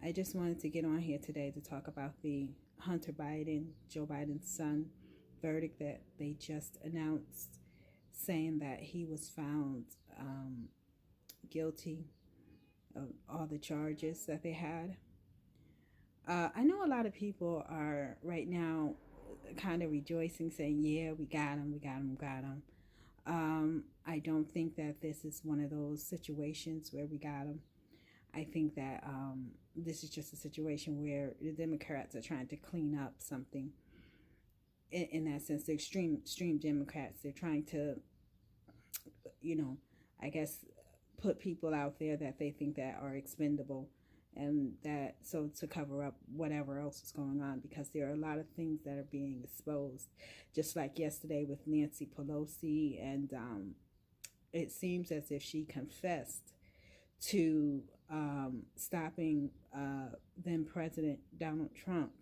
I just wanted to get on here today to talk about the Hunter Biden, Joe Biden's son, verdict that they just announced, saying that he was found guilty of all the charges that they had. I know a lot of people are right now kind of rejoicing, saying, yeah, we got him, we got him, we got him. I don't think that this is one of those situations where we got him. I think that this is just a situation where the Democrats are trying to clean up something. In that sense, the extreme Democrats, they're trying to, I guess, put people out there that they think that are expendable, and that so to cover up whatever else is going on, because there are a lot of things that are being exposed, just like yesterday with Nancy Pelosi, and it seems as if she confessed to stopping then President Donald Trump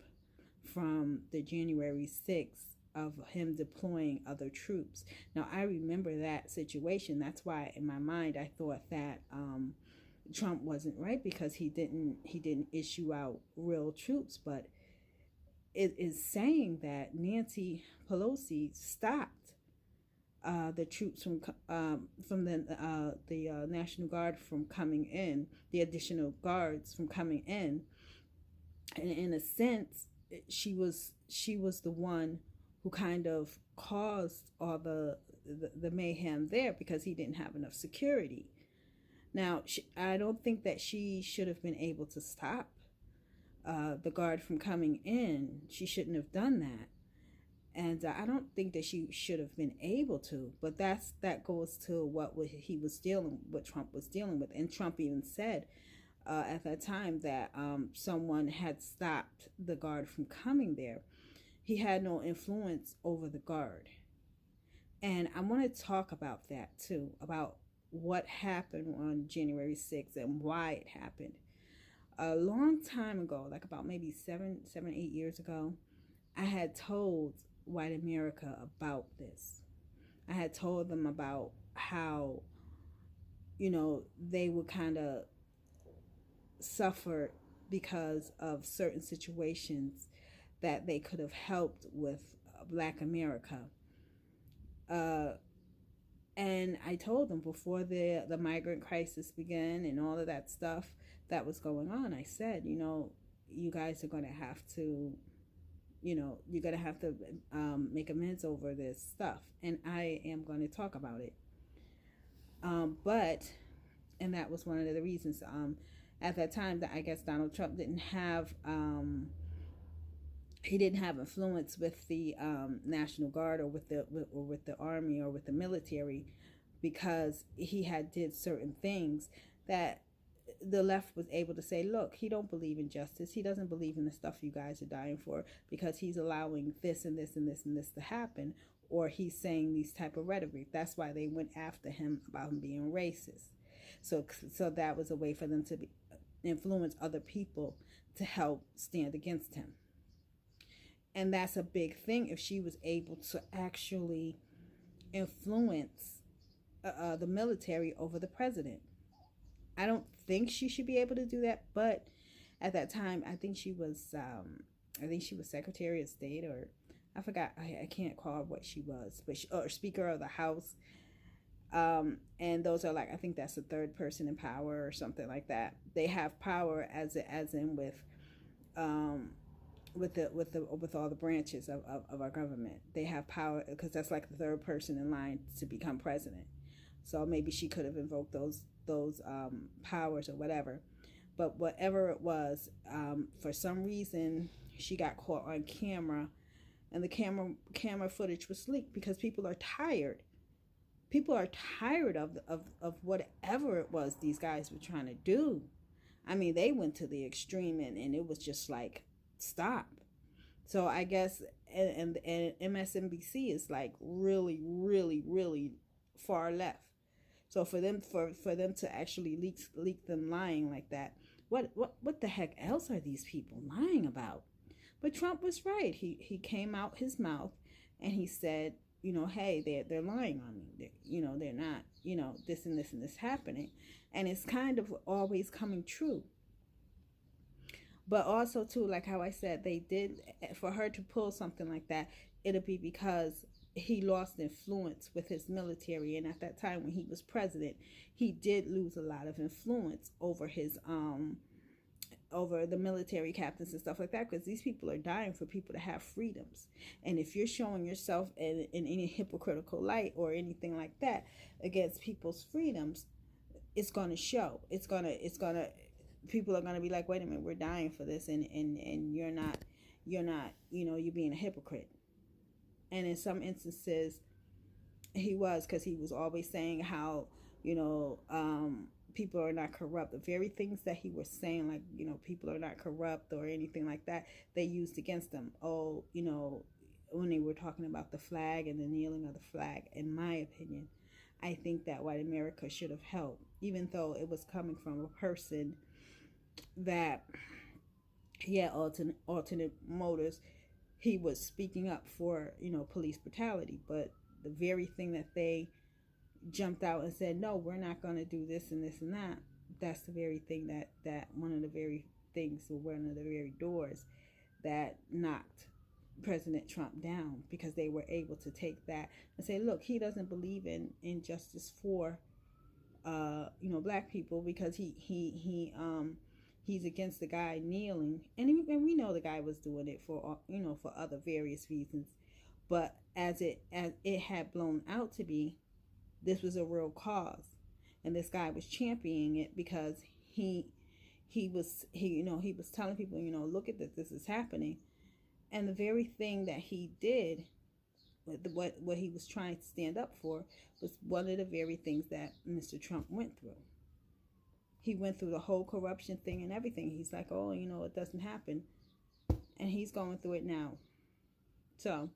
from the January 6th of him deploying other troops. Now, I remember that situation. That's why in my mind I thought that Trump wasn't right, because he didn't issue out real troops, but it is saying that Nancy Pelosi stopped the troops from the National Guard from coming in, the additional guards from coming in, and in a sense, she was the one who kind of caused all the mayhem there, because he didn't have enough security. Now, I don't think that she should have been able to stop the guard from coming in. She shouldn't have done that. And I don't think that she should have been able to, but that goes to what Trump was dealing with. And Trump even said at that time that someone had stopped the guard from coming there. He had no influence over the guard. And I want to talk about that too, about what happened on January 6th and why it happened. A long time ago, like about maybe 8 years ago, I had told white America about this. I had told them about how, they would kind of suffer because of certain situations that they could have helped with Black America. And I told them before the migrant crisis began and all of that stuff that was going on, I said, you guys are going to have to, you're going to have to make amends over this stuff. And I am going to talk about it. And that was one of the reasons at that time that I guess Donald Trump didn't have, he didn't have influence with the National Guard or with the Army or with the military, because he had did certain things that the left was able to say, look, he don't believe in justice. He doesn't believe in the stuff you guys are dying for, because he's allowing this and this and this and this to happen, or he's saying these type of rhetoric. That's why they went after him about him being racist. So that was a way for them to influence other people to help stand against him. And that's a big thing, if she was able to actually influence the military over the president. I don't think she should be able to do that, but at that time, I think she was Secretary of State, or I forgot. I can't call what she was, but or Speaker of the House. And those are I think that's the third person in power or something like that. They have power as in with all the branches of our government. They have power, because that's like the third person in line to become president. So maybe she could have invoked those powers or whatever. But whatever it was, for some reason she got caught on camera, and the camera footage was leaked, because people are tired. People are tired of whatever it was these guys were trying to do. I mean, they went to the extreme, and it was just like, stop. So I guess and MSNBC is like really, really, really far left. So for them to actually leak them lying like that, what the heck else are these people lying about? But Trump was right. He came out his mouth and he said, hey, they're lying on me. They're not, this and this and this happening. And it's kind of always coming true. But also too, like how I said, they did, for her to pull something like that, it'll be because he lost influence with his military, and at that time when he was president, he did lose a lot of influence over his over the military captains and stuff like that, because these people are dying for people to have freedoms. And if you're showing yourself in any hypocritical light or anything like that against people's freedoms, it's going to show. It's going to people are going to be like, wait a minute, we're dying for this, and you're not, you're being a hypocrite. And in some instances he was, because he was always saying how, people are not corrupt. The very things that he was saying, like, people are not corrupt or anything like that, they used against them. Oh, when they were talking about the flag and the kneeling of the flag, in my opinion, I think that white America should have helped, even though it was coming from a person that he had alternate motives. He was speaking up for, police brutality, but the very thing that they jumped out and said, no, we're not going to do this and this and that, that's the very thing that one of the very things, or one of the very doors that knocked President Trump down, because they were able to take that and say, look, he doesn't believe in justice for black people, because he's against the guy kneeling, and we know the guy was doing it for for other various reasons, but as it had blown out to be, this was a real cause, and this guy was championing it, because he was telling people, look at this is happening. And the very thing that he did, what he was trying to stand up for, was one of the very things that Mr. Trump went through. He went through the whole corruption thing and everything. He's like, oh, it doesn't happen, and he's going through it now. So,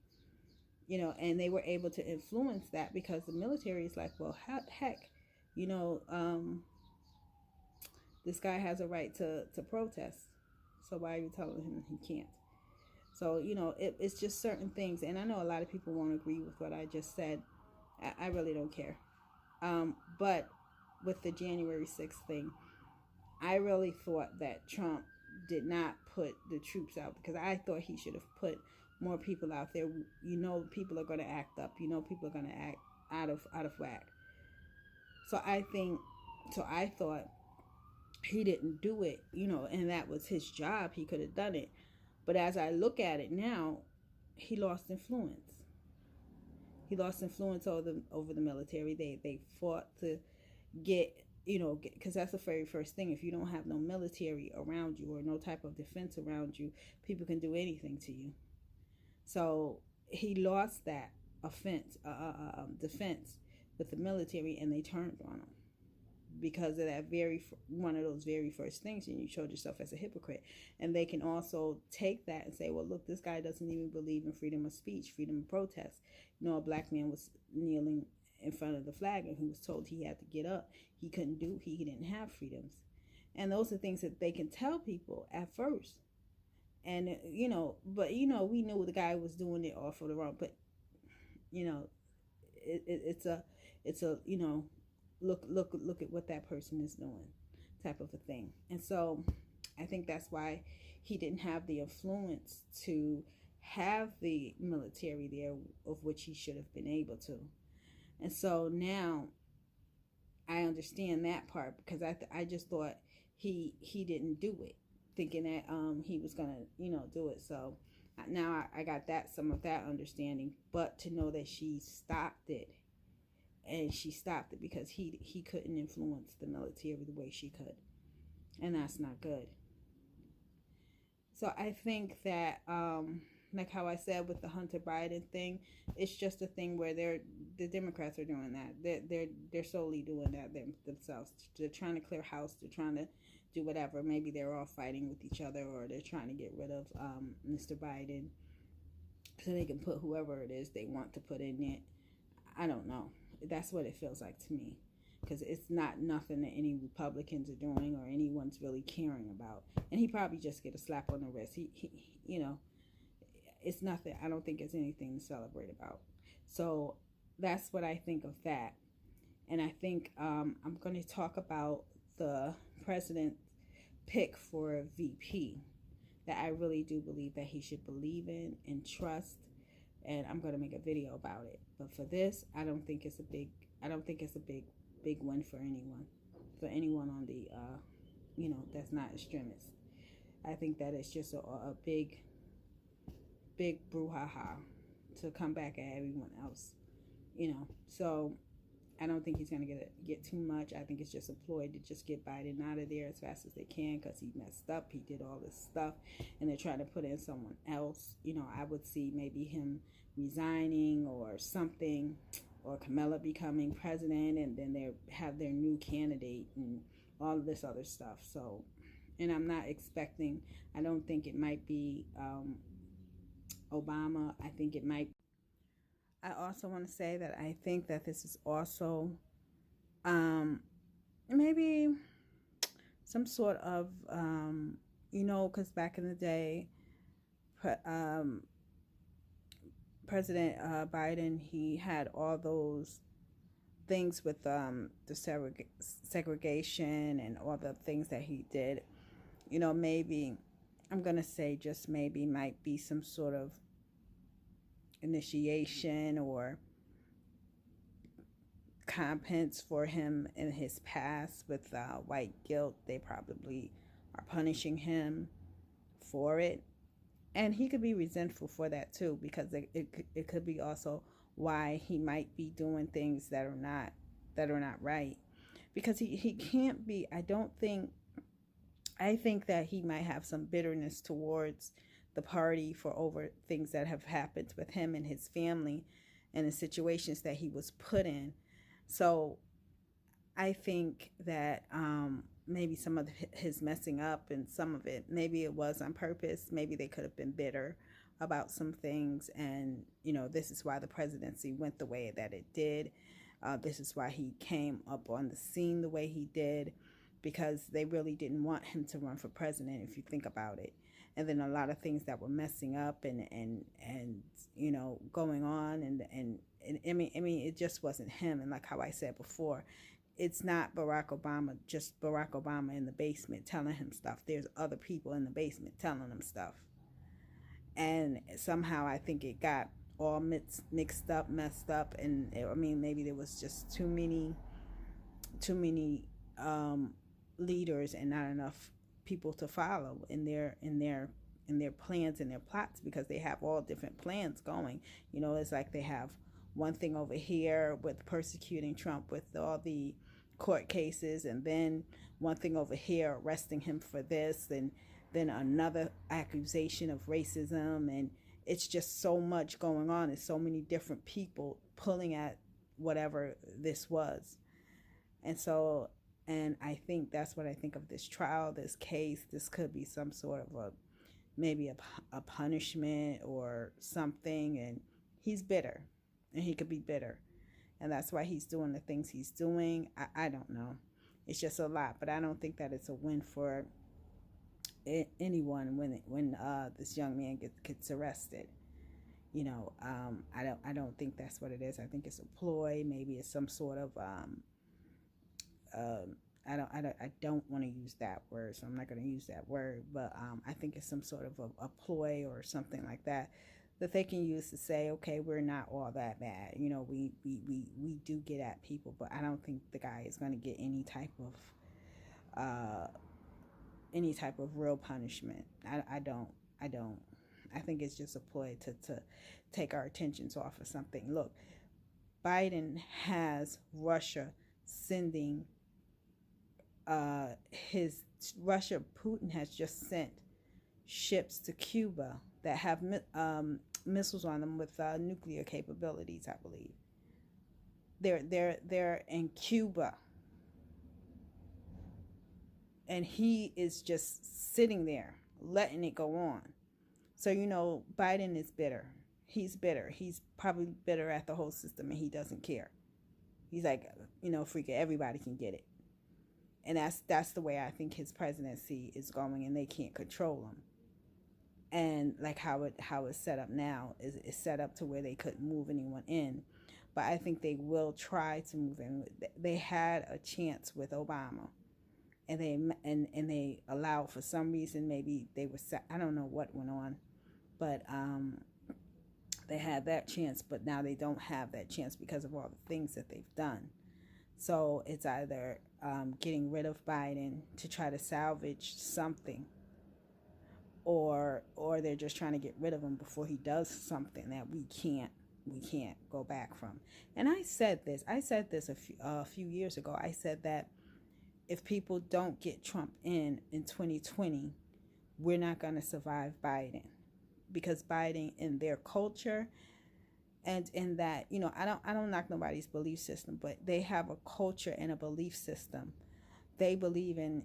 and they were able to influence that, because the military is like, well, heck, this guy has a right to protest, so why are you telling him he can't? So, it's just certain things, and I know a lot of people won't agree with what I just said. I really don't care. But with the January 6th thing, I really thought that Trump did not put the troops out, because I thought he should have put more people out there. People are going to act up. People are going to act out of whack. So I thought he didn't do it, and that was his job. He could have done it. But as I look at it now, he lost influence. He lost influence over the military. They fought to get, because that's the very first thing. If you don't have no military around you, or no type of defense around you, people can do anything to you. So he lost that defense with the military, and they turned on him because of that one of those very first things, and you showed yourself as a hypocrite. And they can also take that and say, well, look, this guy doesn't even believe in freedom of speech, freedom of protest. A black man was kneeling in front of the flag, and he was told he had to get up. He didn't have freedoms. And those are things that they can tell people at first. And, but, we knew the guy was doing it all for the wrong, but, it's a, look at what that person is doing type of a thing. And so I think that's why he didn't have the influence to have the military there, of which he should have been able to. And so now I understand that part, because I just thought he didn't do it, thinking that he was gonna do it. So now I got some of that understanding, but to know that she stopped it, and she stopped it because he couldn't influence the military the way she could, and that's not good. So I think that like how I said with the Hunter Biden thing, it's just a thing where the Democrats are doing that. They're solely doing that themselves. They're trying to clear house. They're trying to do whatever. Maybe they're all fighting with each other, or they're trying to get rid of Mr. Biden so they can put whoever it is they want to put in it. I don't know. That's what it feels like to me, because it's not nothing that any Republicans are doing or anyone's really caring about. And he probably just get a slap on the wrist. He it's nothing. I don't think it's anything to celebrate about. So that's what I think of that. And I think I'm going to talk about the president's pick for VP. that I really do believe that he should believe in and trust. And I'm going to make a video about it. But for this, I don't think it's a big win for anyone on the, that's not extremist. I think that it's just a big brouhaha to come back at everyone else, So I don't think he's going to get too much. I think it's just a ploy to just get Biden out of there as fast as they can, because he messed up. He did all this stuff, and they're trying to put in someone else. I would see maybe him resigning or something, or Kamala becoming president, and then they have their new candidate and all of this other stuff. So, and I'm not expecting, I don't think it might be Obama. I think it might. I also want to say that I think that this is also maybe some sort of, because back in the day, President Biden, he had all those things with the segregation and all the things that he did. Maybe, I'm going to say just maybe, might be some sort of initiation or compens for him in his past with white guilt. They probably are punishing him for it, and he could be resentful for that too, because it could be also why he might be doing things that are not right, because he can't be. I think that he might have some bitterness towards the party for over things that have happened with him and his family and the situations that he was put in. So I think that maybe some of his messing up, and some of it, maybe it was on purpose. Maybe they could have been bitter about some things, and this is why the presidency went the way that it did. This is why he came up on the scene the way he did, because they really didn't want him to run for president, if you think about it. And then a lot of things that were messing up and going on, and I mean it just wasn't him. And like how I said before, it's not just Barack Obama in the basement telling him stuff. There's other people in the basement telling him stuff, and somehow I think it got all mixed up, messed up, and maybe there was just too many leaders and not enough people to follow in their plans and their plots, because they have all different plans going. It's like they have one thing over here with persecuting Trump with all the court cases, and then one thing over here arresting him for this, and then another accusation of racism, and it's just so much going on. There's so many different people pulling at whatever this was. And I think that's what I think of this trial, this case. This could be some sort of maybe a punishment or something. And he's bitter, and he could be bitter. And that's why he's doing the things he's doing. I don't know. It's just a lot. But I don't think that it's a win for anyone when this young man gets arrested. I don't think that's what it is. I think it's a ploy. Maybe it's some sort of I don't want to use that word, so I'm not going to use that word, but I think it's some sort of a ploy or something like that they can use to say, okay, we're not all that bad. We do get at people, but I don't think the guy is going to get any type of real punishment. I don't. I think it's just a ploy to take our attentions off of something. Look, Biden has Russia sending Putin has just sent ships to Cuba that have missiles on them with nuclear capabilities, I believe. They're in Cuba, and he is just sitting there letting it go on. So Biden is bitter. He's bitter. He's probably bitter at the whole system, and he doesn't care. He's like, freak it, everybody can get it. And that's the way I think his presidency is going, and they can't control him. And like how it's set up now is set up to where they couldn't move anyone in. But I think they will try to move in. They had a chance with Obama, and they allow, for some reason, maybe they were, I don't know what went on, but they had that chance, but now they don't have that chance because of all the things that they've done. So it's either getting rid of Biden to try to salvage something, or they're just trying to get rid of him before he does something that we can't go back from. And I said this a few years ago. I said that if people don't get Trump in 2020, we're not going to survive Biden, because Biden, in their culture, and in that, I don't knock nobody's belief system, but they have a culture and a belief system. They believe in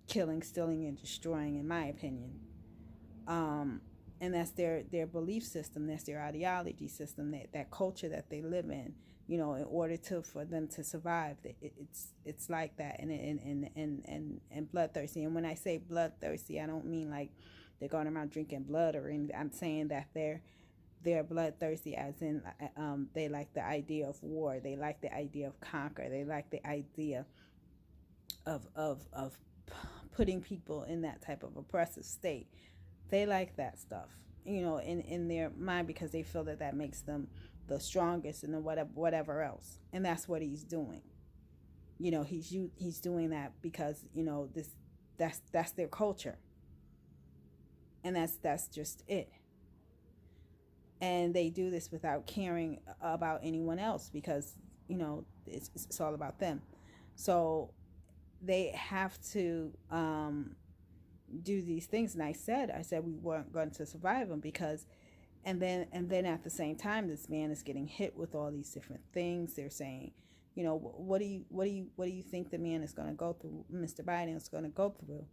killing, stealing, and destroying, in my opinion. And that's their belief system. That's their ideology system. That culture that they live in. In order for them to survive, it's like that, and bloodthirsty. And when I say bloodthirsty, I don't mean like they're going around drinking blood or anything. I'm saying that they're bloodthirsty, as in they like the idea of war. They like the idea of conquer. They like the idea of putting people in that type of oppressive state. They like that stuff, in their mind, because they feel that makes them the strongest and whatever else. And that's what he's doing. He's doing that because that's their culture, and that's just it. And they do this without caring about anyone else, because it's all about them. So they have to do these things. And I said we weren't going to survive them, because and then at the same time, this man is getting hit with all these different things. They're saying, what do you think the man is going to go through, Mr. Biden is going to go through?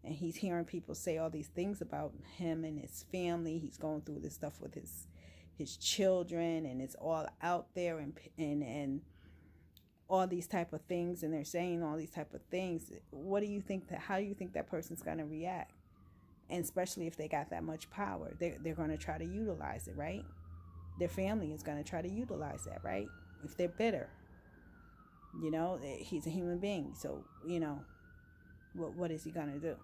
And he's hearing people say all these things about him and his family. He's going through this stuff with his children, and it's all out there, and all these type of things, and they're saying all these type of things. How do you think that person's going to react? And especially if they got that much power, they're going to try to utilize it, right? Their family is going to try to utilize that, right? If they're bitter, he's a human being. So, what is he going to do?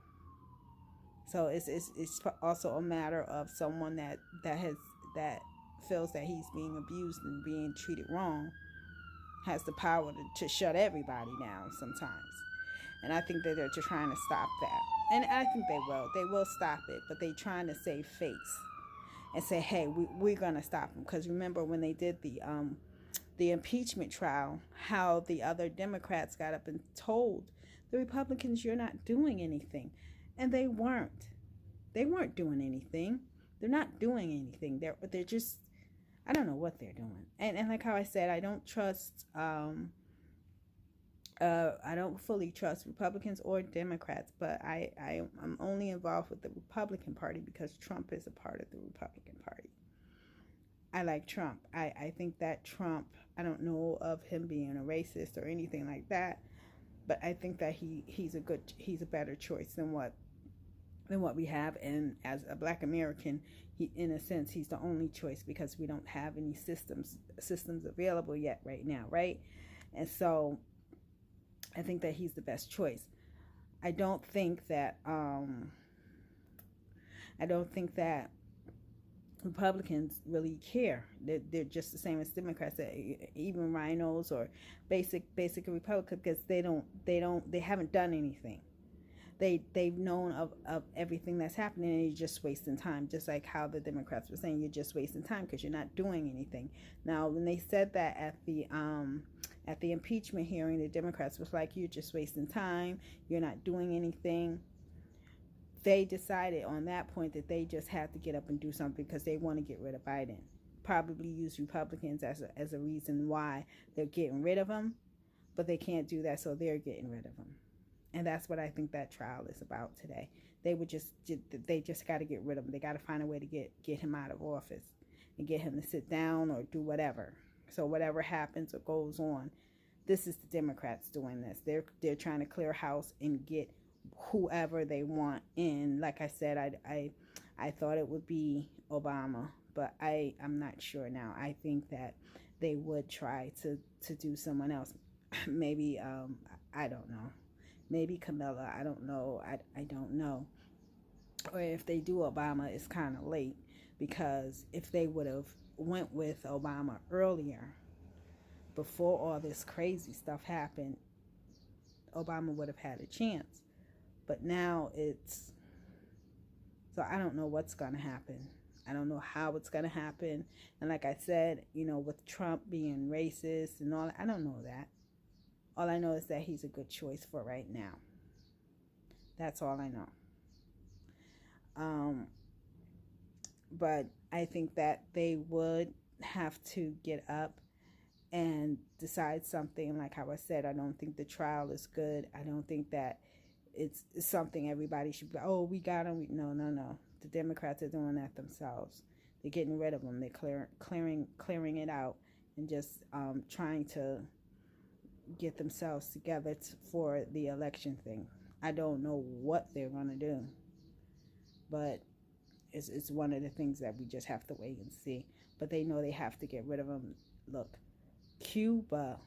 So it's also a matter of someone that feels that he's being abused and being treated wrong, has the power to shut everybody down sometimes. And I think that they're just trying to stop that. And I think they will stop it, but they're trying to save face and say, hey, we're going to stop them. Because remember when they did the impeachment trial, how the other Democrats got up and told the Republicans, you're not doing anything. And they weren't. They weren't doing anything. They're not doing anything. They're just, I don't know what they're doing. And like how I said, I don't trust, I don't fully trust Republicans or Democrats, but I'm only involved with the Republican Party because Trump is a part of the Republican Party. I like Trump. I think that Trump, I don't know of him being a racist or anything like that, but I think that he's a better choice than what we have. And as a Black American, he, in a sense, he's the only choice, because we don't have any systems available yet right now, right? And so I think that he's the best choice. I don't think that Republicans really care. They're just the same as Democrats, even rhinos or basic Republicans, because they haven't done anything. They've known of everything that's happening, and you're just wasting time. Just like how the Democrats were saying, you're just wasting time because you're not doing anything. Now, when they said that at the impeachment hearing, the Democrats was like, you're just wasting time. You're not doing anything. They decided on that point that they just had to get up and do something because they want to get rid of Biden. Probably use Republicans as a reason why they're getting rid of him, but they can't do that, so they're getting rid of him. And that's what I think that trial is about today. They just got to get rid of him. They got to find a way to get him out of office and get him to sit down or do whatever. So whatever happens or goes on, this is the Democrats doing this. They're trying to clear house and get whoever they want in. Like I said, I thought it would be Obama, but I'm not sure now. I think that they would try to do someone else. Maybe I don't know. Maybe Camilla. I don't know. I don't know. Or if they do Obama, it's kind of late, because if they would have went with Obama earlier, before all this crazy stuff happened, Obama would have had a chance. But now it's, so I don't know what's going to happen. I don't know how it's going to happen. And like I said, with Trump being racist and all, I don't know that. All I know is that he's a good choice for right now. That's all I know. But I think that they would have to get up and decide something. Like how I said, I don't think the trial is good. I don't think that it's something everybody should be, oh, we got him. No. The Democrats are doing that themselves. They're getting rid of them. They're clearing it out, and just trying to get themselves together for the election thing. I don't know what they're going to do, but it's one of the things that we just have to wait and see. But they know they have to get rid of them. Look, Cuba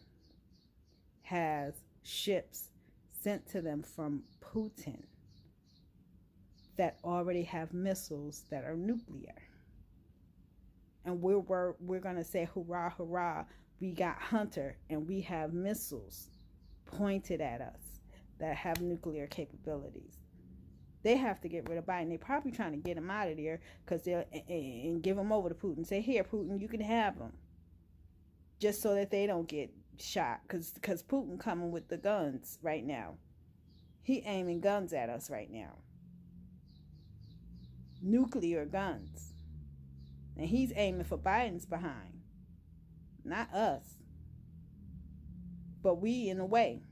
has ships sent to them from Putin that already have missiles that are nuclear. And we're going to say, hurrah, hurrah, we got Hunter, and we have missiles pointed at us that have nuclear capabilities. They have to get rid of Biden. They're probably trying to get him out of there, because they'll and give him over to Putin. Say, here, Putin, you can have him, just so that they don't get shot. Because Putin coming with the guns right now. He aiming guns at us right now. Nuclear guns. And he's aiming for Biden's behind. Not us. But we in the way.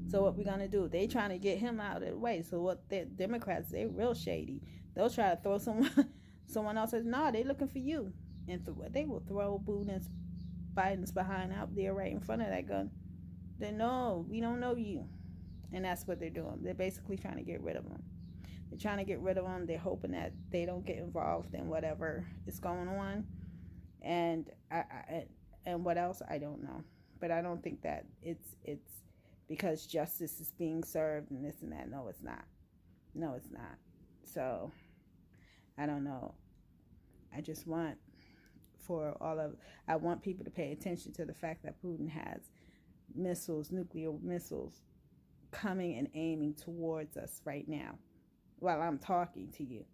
So what we gonna do? They trying to get him out of the way. So what the Democrats, they real shady. They'll try to throw someone else. Says, no, they looking for you. And they will throw Biden's behind out there right in front of that gun. They no, we don't know you. And that's what they're doing. They're basically trying to get rid of him. They're trying to get rid of him. They're hoping that they don't get involved in whatever is going on. And and what else, I don't know. But I don't think that it's because justice is being served and this and that. No, it's not. No, it's not. So I don't know. I just want I want people to pay attention to the fact that Putin has missiles, nuclear missiles, coming and aiming towards us right now while I'm talking to you.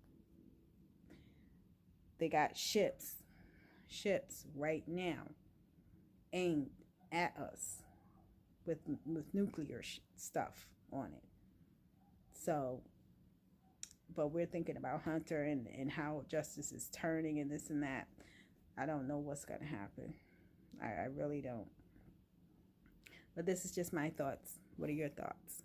They got ships right now aimed at us with nuclear stuff on it. So, but we're thinking about Hunter and how justice is turning and this and that. I don't know what's going to happen. I really don't. But this is just my thoughts. What are your thoughts?